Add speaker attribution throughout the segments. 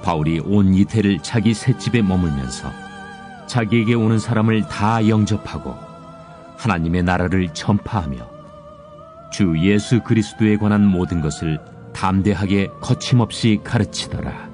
Speaker 1: 바울이 온 이태를 자기 셋집에 머물면서 자기에게 오는 사람을 다 영접하고 하나님의 나라를 전파하며 주 예수 그리스도에 관한 모든 것을 담대하게 거침없이 가르치더라.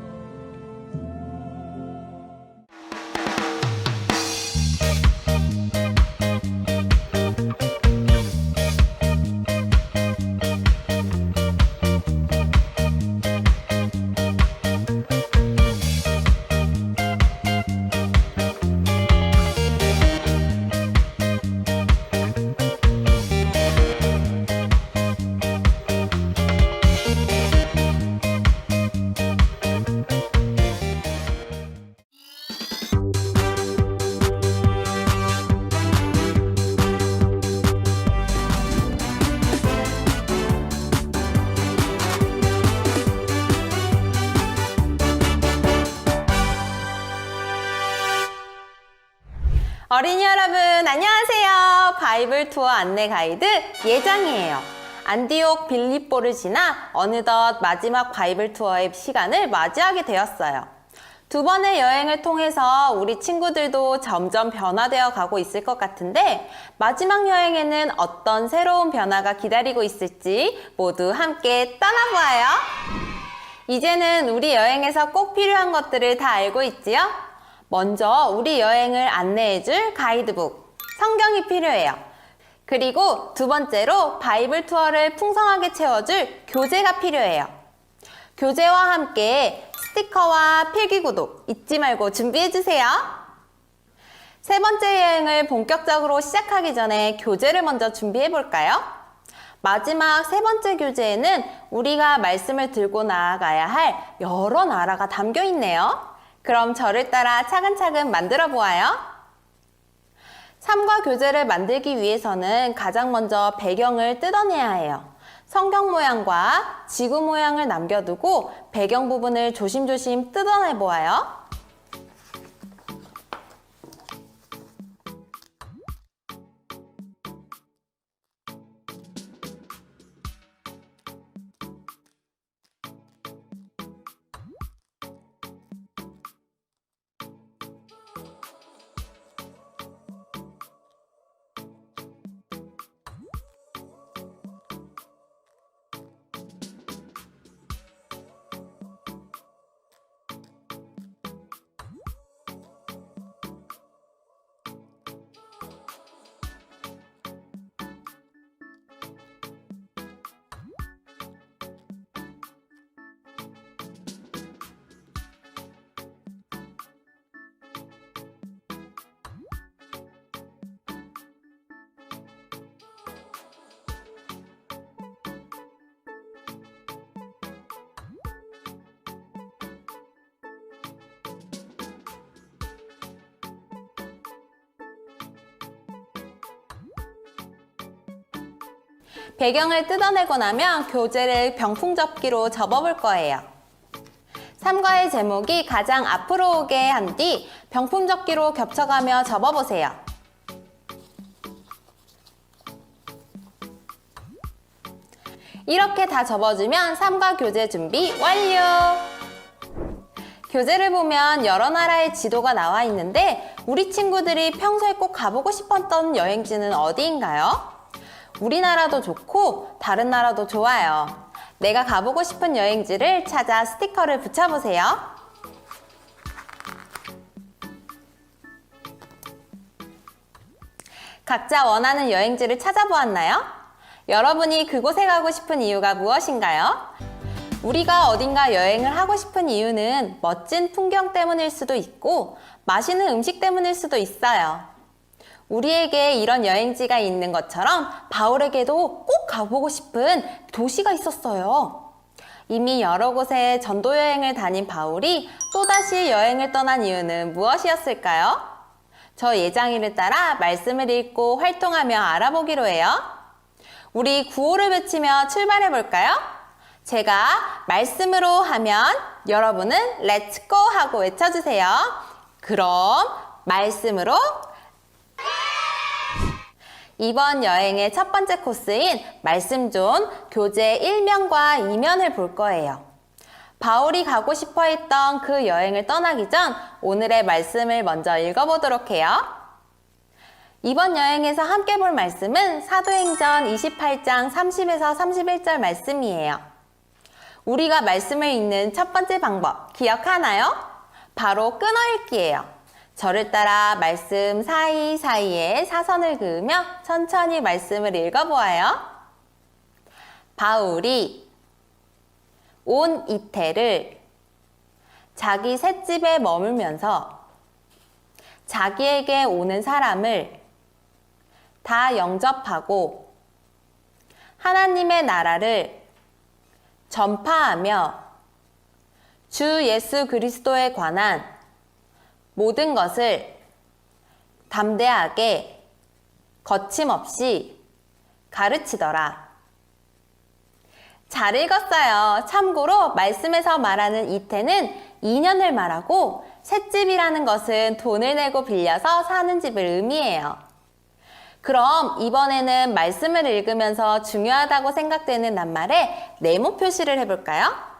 Speaker 2: 어린이 여러분 안녕하세요. 바이블 투어 안내 가이드 예장이에요. 안디옥 빌립보를 지나 어느덧 마지막 바이블 투어의 시간을 맞이하게 되었어요. 두 번의 여행을 통해서 우리 친구들도 점점 변화되어 가고 있을 것 같은데 마지막 여행에는 어떤 새로운 변화가 기다리고 있을지 모두 함께 떠나보아요. 이제는 우리 여행에서 꼭 필요한 것들을 다 알고 있지요? 먼저 우리 여행을 안내해줄 가이드북, 성경이 필요해요. 그리고 두 번째로 바이블 투어를 풍성하게 채워줄 교재가 필요해요. 교재와 함께 스티커와 필기구도 잊지 말고 준비해주세요. 세 번째 여행을 본격적으로 시작하기 전에 교재를 먼저 준비해볼까요? 마지막 세 번째 교재에는 우리가 말씀을 들고 나아가야 할 여러 나라가 담겨 있네요. 그럼 저를 따라 차근차근 만들어 보아요. 삼과 교재를 만들기 위해서는 가장 먼저 배경을 뜯어내야 해요. 성경 모양과 지구 모양을 남겨두고 배경 부분을 조심조심 뜯어내 보아요. 배경을 뜯어내고 나면 교재를 병풍 접기로 접어볼 거예요. 삼과의 제목이 가장 앞으로 오게 한 뒤 병풍 접기로 겹쳐가며 접어보세요. 이렇게 다 접어주면 삼과 교재 준비 완료! 교재를 보면 여러 나라의 지도가 나와 있는데 우리 친구들이 평소에 꼭 가보고 싶었던 여행지는 어디인가요? 우리나라도 좋고 다른 나라도 좋아요. 내가 가보고 싶은 여행지를 찾아 스티커를 붙여보세요. 각자 원하는 여행지를 찾아보았나요? 여러분이 그곳에 가고 싶은 이유가 무엇인가요? 우리가 어딘가 여행을 하고 싶은 이유는 멋진 풍경 때문일 수도 있고 맛있는 음식 때문일 수도 있어요. 우리에게 이런 여행지가 있는 것처럼 바울에게도 꼭 가보고 싶은 도시가 있었어요. 이미 여러 곳에 전도 여행을 다닌 바울이 또다시 여행을 떠난 이유는 무엇이었을까요? 저 예장이를 따라 말씀을 읽고 활동하며 알아보기로 해요. 우리 구호를 외치며 출발해 볼까요? 제가 말씀으로 하면 여러분은 Let's go 하고 외쳐주세요. 그럼 말씀으로 이번 여행의 첫 번째 코스인 말씀존 교재 1면과 2면을 볼 거예요. 바울이 가고 싶어 했던 그 여행을 떠나기 전 오늘의 말씀을 먼저 읽어보도록 해요. 이번 여행에서 함께 볼 말씀은 사도행전 28장 30에서 31절 말씀이에요. 우리가 말씀을 읽는 첫 번째 방법 기억하나요? 바로 끊어읽기예요. 저를 따라 말씀 사이사이에 사선을 그으며 천천히 말씀을 읽어보아요. 바울이 온 이태를 자기 셋집에 머물면서 자기에게 오는 사람을 다 영접하고 하나님의 나라를 전파하며 주 예수 그리스도에 관한 모든 것을 담대하게 거침없이 가르치더라. 잘 읽었어요. 참고로 말씀에서 말하는 이태는 2년을 말하고 셋집이라는 것은 돈을 내고 빌려서 사는 집을 의미해요. 그럼 이번에는 말씀을 읽으면서 중요하다고 생각되는 낱말에 네모 표시를 해볼까요?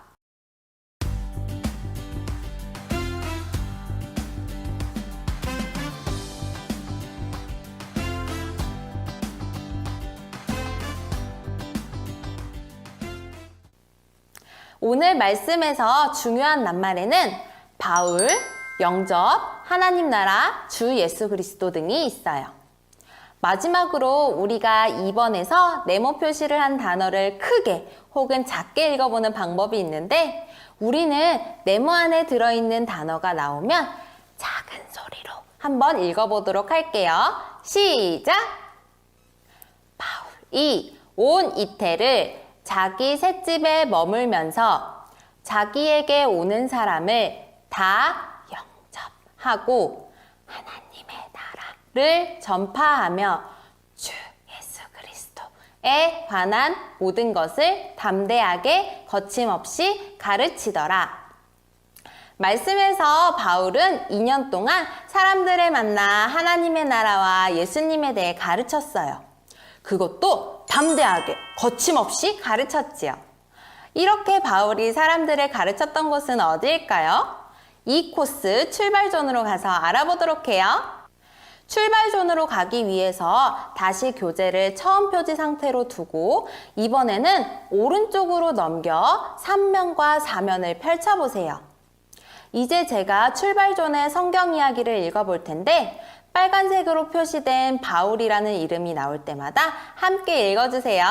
Speaker 2: 오늘 말씀에서 중요한 낱말에는 바울, 영접, 하나님 나라, 주 예수 그리스도 등이 있어요. 마지막으로 우리가 2번에서 네모 표시를 한 단어를 크게 혹은 작게 읽어보는 방법이 있는데 우리는 네모 안에 들어있는 단어가 나오면 작은 소리로 한번 읽어보도록 할게요. 시작! 바울이 온 이태를 자기 셋집에 머물면서 자기에게 오는 사람을 다 영접하고 하나님의 나라를 전파하며 주 예수 그리스도에 관한 모든 것을 담대하게 거침없이 가르치더라. 말씀에서 바울은 2년 동안 사람들을 만나 하나님의 나라와 예수님에 대해 가르쳤어요. 그것도 담대하게 거침없이 가르쳤지요. 이렇게 바울이 사람들을 가르쳤던 곳은 어디일까요? 이 코스 출발존으로 가서 알아보도록 해요. 출발존으로 가기 위해서 다시 교재를 처음 표지 상태로 두고 이번에는 오른쪽으로 넘겨 3면과 4면을 펼쳐보세요. 이제 제가 출발존의 성경 이야기를 읽어볼 텐데 빨간색으로 표시된 바울이라는 이름이 나올 때마다 함께 읽어주세요.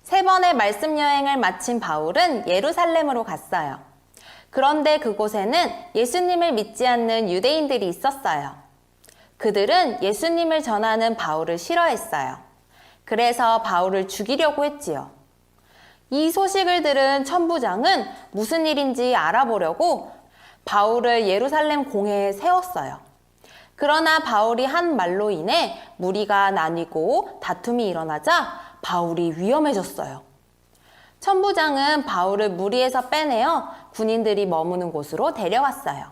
Speaker 2: 3번의 말씀 여행을 마친 바울은 예루살렘으로 갔어요. 그런데 그곳에는 예수님을 믿지 않는 유대인들이 있었어요. 그들은 예수님을 전하는 바울을 싫어했어요. 그래서 바울을 죽이려고 했지요. 이 소식을 들은 천부장은 무슨 일인지 알아보려고 바울을 예루살렘 공회에 세웠어요. 그러나 바울이 한 말로 인해 무리가 나뉘고 다툼이 일어나자 바울이 위험해졌어요. 천부장은 바울을 무리에서 빼내어 군인들이 머무는 곳으로 데려왔어요.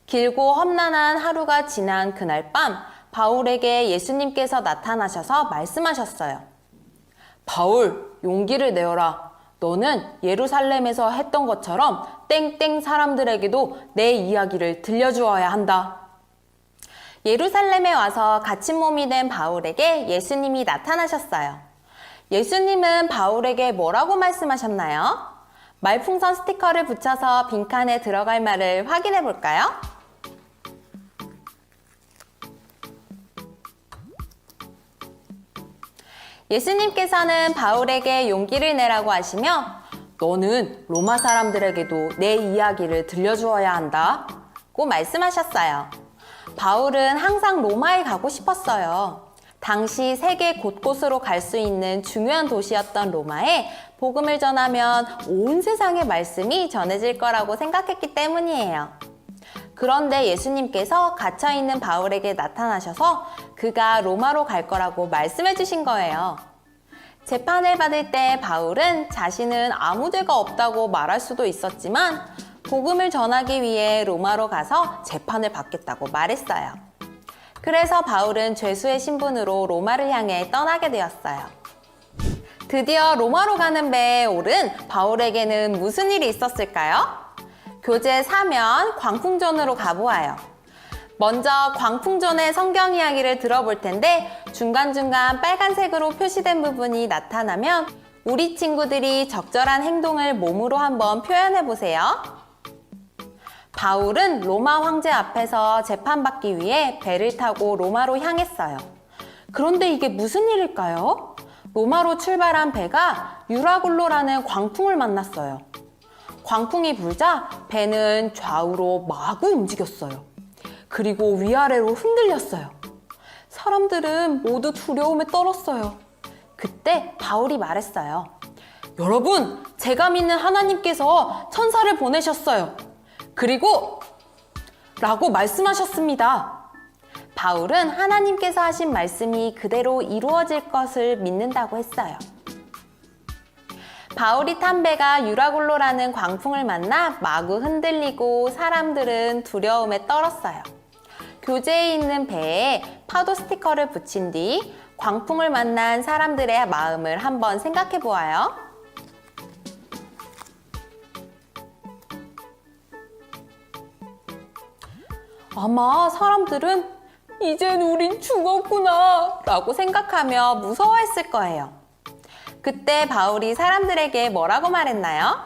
Speaker 2: 길고 험난한 하루가 지난 그날 밤 바울에게 예수님께서 나타나셔서 말씀하셨어요. 바울, 용기를 내어라. 너는 예루살렘에서 했던 것처럼 땡땡 사람들에게도 내 이야기를 들려주어야 한다. 예루살렘에 와서 갇힌 몸이 된 바울에게 예수님이 나타나셨어요. 예수님은 바울에게 뭐라고 말씀하셨나요? 말풍선 스티커를 붙여서 빈칸에 들어갈 말을 확인해 볼까요? 예수님께서는 바울에게 용기를 내라고 하시며 너는 로마 사람들에게도 내 이야기를 들려주어야 한다고 말씀하셨어요. 바울은 항상 로마에 가고 싶었어요. 당시 세계 곳곳으로 갈 수 있는 중요한 도시였던 로마에 복음을 전하면 온 세상의 말씀이 전해질 거라고 생각했기 때문이에요. 그런데 예수님께서 갇혀있는 바울에게 나타나셔서 그가 로마로 갈 거라고 말씀해 주신 거예요. 재판을 받을 때 바울은 자신은 아무 죄가 없다고 말할 수도 있었지만 복음을 전하기 위해 로마로 가서 재판을 받겠다고 말했어요. 그래서 바울은 죄수의 신분으로 로마를 향해 떠나게 되었어요. 드디어 로마로 가는 배에 오른 바울에게는 무슨 일이 있었을까요? 교재 4면 광풍존으로 가보아요. 먼저 광풍존의 성경 이야기를 들어볼 텐데 중간중간 빨간색으로 표시된 부분이 나타나면 우리 친구들이 적절한 행동을 몸으로 한번 표현해 보세요. 바울은 로마 황제 앞에서 재판받기 위해 배를 타고 로마로 향했어요. 그런데 이게 무슨 일일까요? 로마로 출발한 배가 유라굴로라는 광풍을 만났어요. 광풍이 불자 배는 좌우로 마구 움직였어요. 그리고 위아래로 흔들렸어요. 사람들은 모두 두려움에 떨었어요. 그때 바울이 말했어요. 여러분, 제가 믿는 하나님께서 천사를 보내셨어요. 그리고 라고 말씀하셨습니다. 바울은 하나님께서 하신 말씀이 그대로 이루어질 것을 믿는다고 했어요. 바울이 탄 배가 유라굴로라는 광풍을 만나 마구 흔들리고 사람들은 두려움에 떨었어요. 교재에 있는 배에 파도 스티커를 붙인 뒤 광풍을 만난 사람들의 마음을 한번 생각해 보아요. 아마 사람들은 이젠 우린 죽었구나 라고 생각하며 무서워했을 거예요. 그때 바울이 사람들에게 뭐라고 말했나요?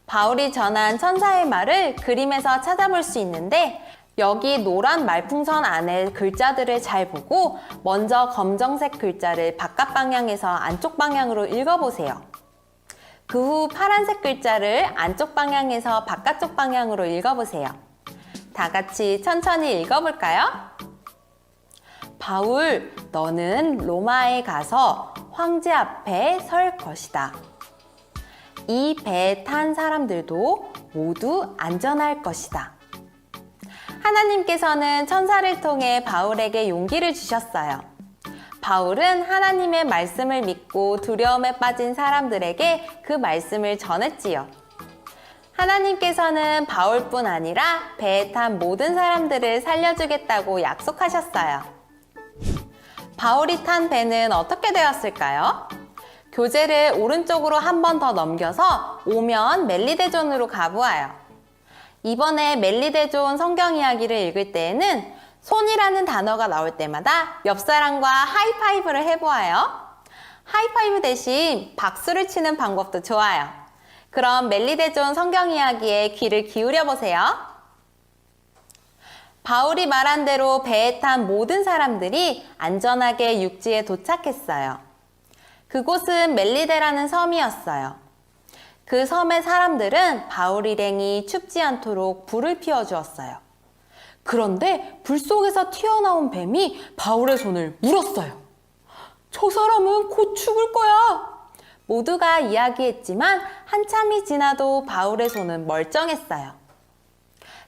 Speaker 2: 바울이 전한 천사의 말을 그림에서 찾아볼 수 있는데 여기 노란 말풍선 안에 글자들을 잘 보고 먼저 검정색 글자를 바깥 방향에서 안쪽 방향으로 읽어보세요. 그 후 파란색 글자를 안쪽 방향에서 바깥쪽 방향으로 읽어보세요. 다 같이 천천히 읽어볼까요? 바울, 너는 로마에 가서 황제 앞에 설 것이다. 이 배에 탄 사람들도 모두 안전할 것이다. 하나님께서는 천사를 통해 바울에게 용기를 주셨어요. 바울은 하나님의 말씀을 믿고 두려움에 빠진 사람들에게 그 말씀을 전했지요. 하나님께서는 바울뿐 아니라 배에 탄 모든 사람들을 살려주겠다고 약속하셨어요. 바울이 탄 배는 어떻게 되었을까요? 교재를 오른쪽으로 한 번 더 넘겨서 오면 멜리데존으로 가보아요. 이번에 멜리데존 성경 이야기를 읽을 때에는 손이라는 단어가 나올 때마다 옆 사람과 하이파이브를 해보아요. 하이파이브 대신 박수를 치는 방법도 좋아요. 그럼 멜리데존 성경 이야기에 귀를 기울여 보세요. 바울이 말한 대로 배에 탄 모든 사람들이 안전하게 육지에 도착했어요. 그곳은 멜리데라는 섬이었어요. 그 섬의 사람들은 바울 일행이 춥지 않도록 불을 피워주었어요. 그런데 불 속에서 튀어나온 뱀이 바울의 손을 물었어요. 저 사람은 곧 죽을 거야. 모두가 이야기했지만 한참이 지나도 바울의 손은 멀쩡했어요.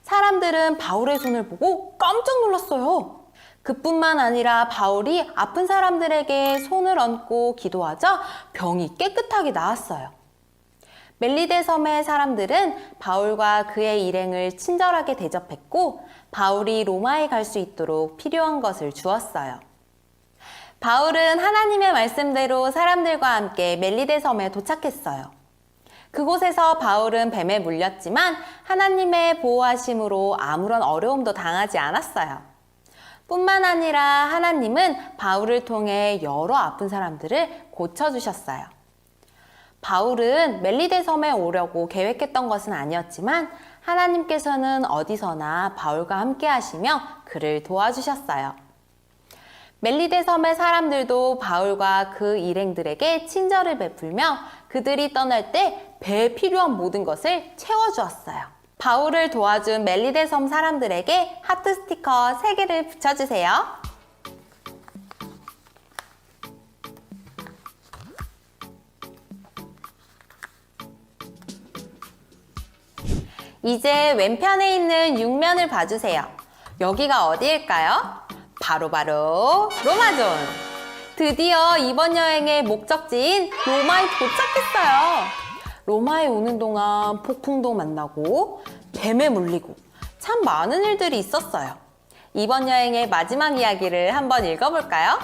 Speaker 2: 사람들은 바울의 손을 보고 깜짝 놀랐어요. 그뿐만 아니라 바울이 아픈 사람들에게 손을 얹고 기도하자 병이 깨끗하게 나았어요. 멜리데 섬의 사람들은 바울과 그의 일행을 친절하게 대접했고 바울이 로마에 갈 수 있도록 필요한 것을 주었어요. 바울은 하나님의 말씀대로 사람들과 함께 멜리데 섬에 도착했어요. 그곳에서 바울은 뱀에 물렸지만 하나님의 보호하심으로 아무런 어려움도 당하지 않았어요. 뿐만 아니라 하나님은 바울을 통해 여러 아픈 사람들을 고쳐주셨어요. 바울은 멜리데 섬에 오려고 계획했던 것은 아니었지만 하나님께서는 어디서나 바울과 함께 하시며 그를 도와주셨어요. 멜리데 섬의 사람들도 바울과 그 일행들에게 친절을 베풀며 그들이 떠날 때 배에 필요한 모든 것을 채워주었어요. 바울을 도와준 멜리데 섬 사람들에게 하트 스티커 3개를 붙여주세요. 이제 왼편에 있는 6면을 봐주세요. 여기가 어디일까요? 바로 로마존! 드디어 이번 여행의 목적지인 로마에 도착했어요. 로마에 오는 동안 폭풍도 만나고 뱀에 물리고 참 많은 일들이 있었어요. 이번 여행의 마지막 이야기를 한번 읽어볼까요?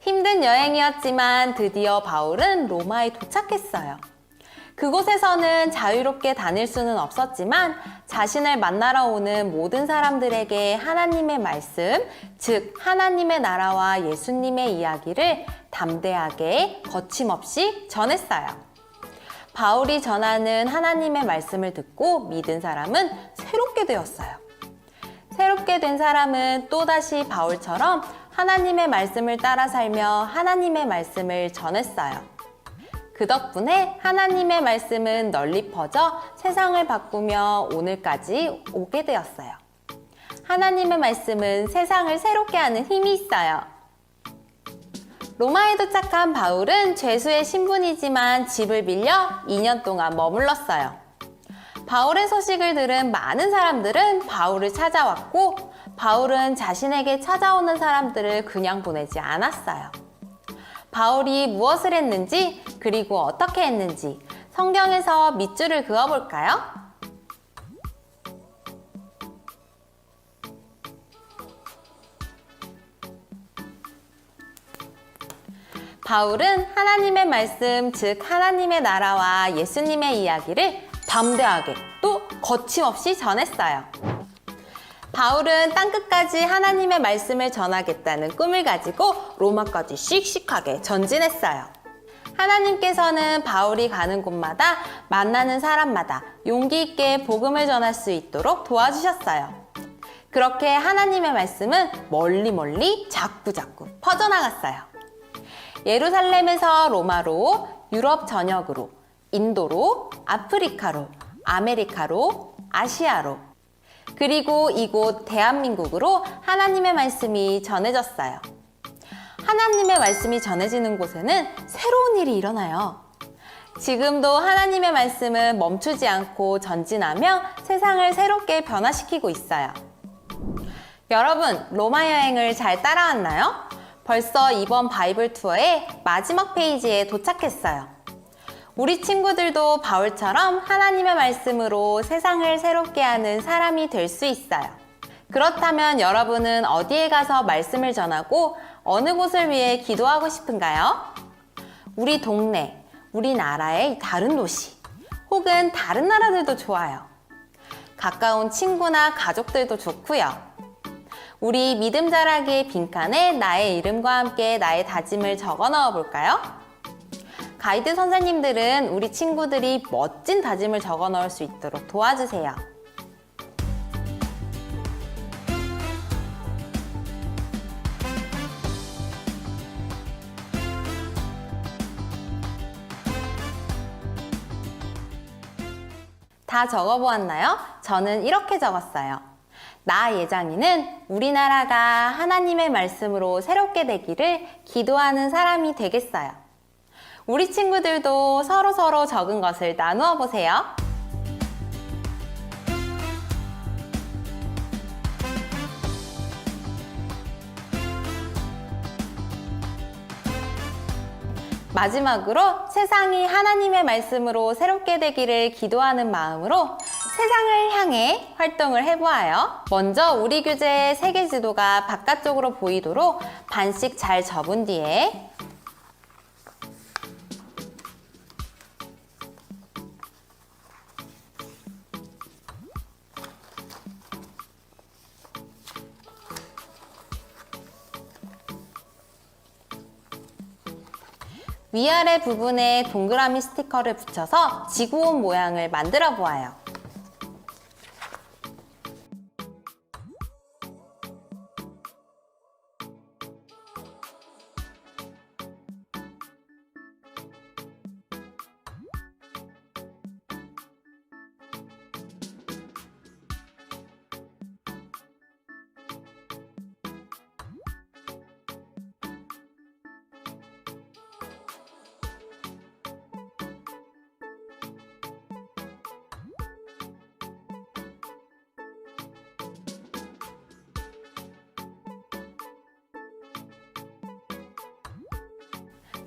Speaker 2: 힘든 여행이었지만 드디어 바울은 로마에 도착했어요. 그곳에서는 자유롭게 다닐 수는 없었지만 자신을 만나러 오는 모든 사람들에게 하나님의 말씀, 즉 하나님의 나라와 예수님의 이야기를 담대하게 거침없이 전했어요. 바울이 전하는 하나님의 말씀을 듣고 믿은 사람은 새롭게 되었어요. 새롭게 된 사람은 또다시 바울처럼 하나님의 말씀을 따라 살며 하나님의 말씀을 전했어요. 그 덕분에 하나님의 말씀은 널리 퍼져 세상을 바꾸며 오늘까지 오게 되었어요. 하나님의 말씀은 세상을 새롭게 하는 힘이 있어요. 로마에 도착한 바울은 죄수의 신분이지만 집을 빌려 2년 동안 머물렀어요. 바울의 소식을 들은 많은 사람들은 바울을 찾아왔고 바울은 자신에게 찾아오는 사람들을 그냥 보내지 않았어요. 바울이 무엇을 했는지 그리고 어떻게 했는지 성경에서 밑줄을 그어볼까요? 바울은 하나님의 말씀, 즉 하나님의 나라와 예수님의 이야기를 담대하게 또 거침없이 전했어요. 바울은 땅끝까지 하나님의 말씀을 전하겠다는 꿈을 가지고 로마까지 씩씩하게 전진했어요. 하나님께서는 바울이 가는 곳마다 만나는 사람마다 용기 있게 복음을 전할 수 있도록 도와주셨어요. 그렇게 하나님의 말씀은 멀리 자꾸 퍼져나갔어요. 예루살렘에서 로마로, 유럽 전역으로, 인도로, 아프리카로, 아메리카로, 아시아로, 그리고 이곳 대한민국으로 하나님의 말씀이 전해졌어요. 하나님의 말씀이 전해지는 곳에는 새로운 일이 일어나요. 지금도 하나님의 말씀은 멈추지 않고 전진하며 세상을 새롭게 변화시키고 있어요. 여러분, 로마 여행을 잘 따라왔나요? 벌써 이번 바이블 투어의 마지막 페이지에 도착했어요. 우리 친구들도 바울처럼 하나님의 말씀으로 세상을 새롭게 하는 사람이 될 수 있어요. 그렇다면 여러분은 어디에 가서 말씀을 전하고 어느 곳을 위해 기도하고 싶은가요? 우리 동네, 우리 나라의 다른 도시, 혹은 다른 나라들도 좋아요. 가까운 친구나 가족들도 좋고요. 우리 믿음 자라기의 빈칸에 나의 이름과 함께 나의 다짐을 적어 넣어 볼까요? 가이드 선생님들은 우리 친구들이 멋진 다짐을 적어 넣을 수 있도록 도와주세요. 다 적어보았나요? 저는 이렇게 적었어요. 나 예장이는 우리나라가 하나님의 말씀으로 새롭게 되기를 기도하는 사람이 되겠어요. 우리 친구들도 서로 적은 것을 나누어 보세요. 마지막으로 세상이 하나님의 말씀으로 새롭게 되기를 기도하는 마음으로 세상을 향해 활동을 해보아요. 먼저 우리 교재의 세계 지도가 바깥쪽으로 보이도록 반씩 잘 접은 뒤에 위아래 부분에 동그라미 스티커를 붙여서 지구온 모양을 만들어 보아요.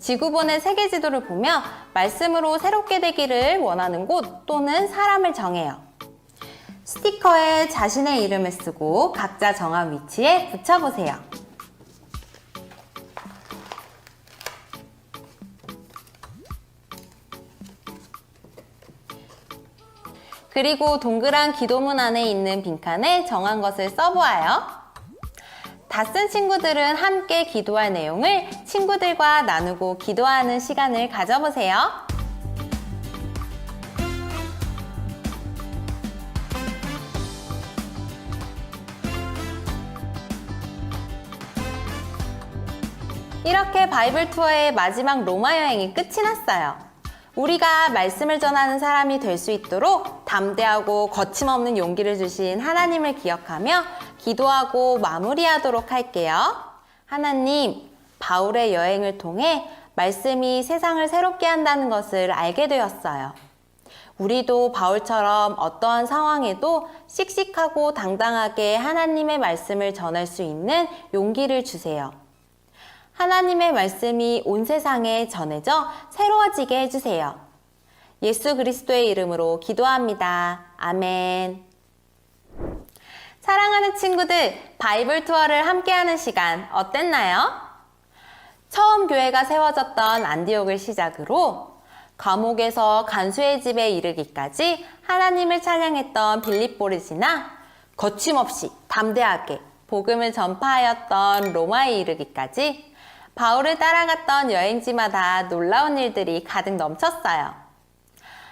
Speaker 2: 지구본의 세계 지도를 보며 말씀으로 새롭게 되기를 원하는 곳 또는 사람을 정해요. 스티커에 자신의 이름을 쓰고 각자 정한 위치에 붙여보세요. 그리고 동그란 기도문 안에 있는 빈칸에 정한 것을 써보아요. 다 쓴 친구들은 함께 기도할 내용을 친구들과 나누고 기도하는 시간을 가져보세요. 이렇게 바이블 투어의 마지막 로마 여행이 끝이 났어요. 우리가 말씀을 전하는 사람이 될 수 있도록 담대하고 거침없는 용기를 주신 하나님을 기억하며 기도하고 마무리하도록 할게요. 하나님, 바울의 여행을 통해 말씀이 세상을 새롭게 한다는 것을 알게 되었어요. 우리도 바울처럼 어떠한 상황에도 씩씩하고 당당하게 하나님의 말씀을 전할 수 있는 용기를 주세요. 하나님의 말씀이 온 세상에 전해져 새로워지게 해주세요. 예수 그리스도의 이름으로 기도합니다. 아멘. 사랑하는 친구들, 바이블 투어를 함께하는 시간 어땠나요? 처음 교회가 세워졌던 안디옥을 시작으로 감옥에서 간수의 집에 이르기까지 하나님을 찬양했던 빌립보를 지나 거침없이 담대하게 복음을 전파하였던 로마에 이르기까지 바울을 따라갔던 여행지마다 놀라운 일들이 가득 넘쳤어요.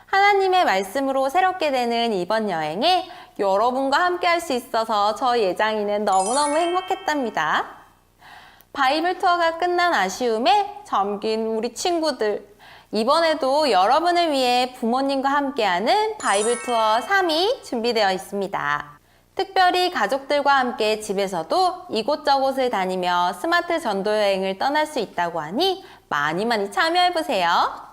Speaker 2: 하나님의 말씀으로 새롭게 되는 이번 여행에 여러분과 함께 할 수 있어서 저 예장이는 너무너무 행복했답니다. 바이블 투어가 끝난 아쉬움에 잠긴 우리 친구들, 이번에도 여러분을 위해 부모님과 함께하는 바이블 투어 3이 준비되어 있습니다. 특별히 가족들과 함께 집에서도 이곳저곳을 다니며 스마트 전도 여행을 떠날 수 있다고 하니 많이 참여해보세요.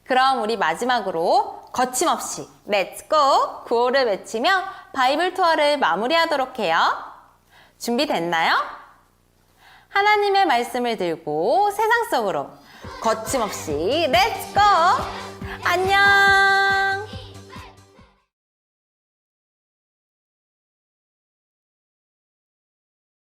Speaker 2: 그럼 우리 마지막으로 거침없이 렛츠고! 구호를 외치며 바이블 투어를 마무리하도록 해요. 준비됐나요? 하나님의 말씀을 들고 세상 속으로 거침없이 렛츠고! 안녕!